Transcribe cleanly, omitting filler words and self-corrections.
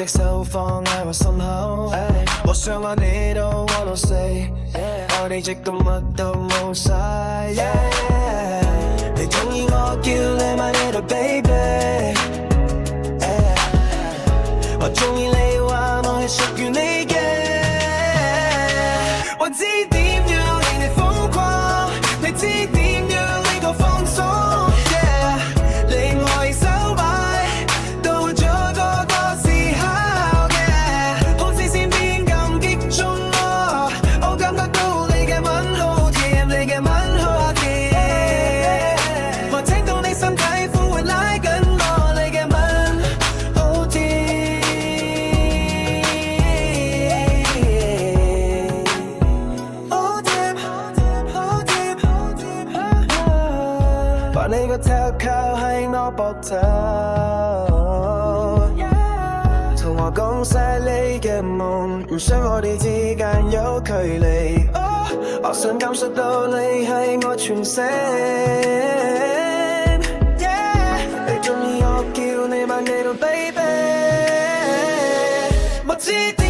隻手放喺我心口，我想話你都 wanna say， 我哋直到乜都冇晒。你中意我叫你 my little baby， 我中意你話我係屬於你嘅，我知點要令你瘋狂，你知點要令我放鬆。把你個頭靠喺我膊頭，同我講晒你嘅夢，唔想我哋之間有距離。我想感受到你係我全聲。你鍾意我叫你 my little baby， 我知。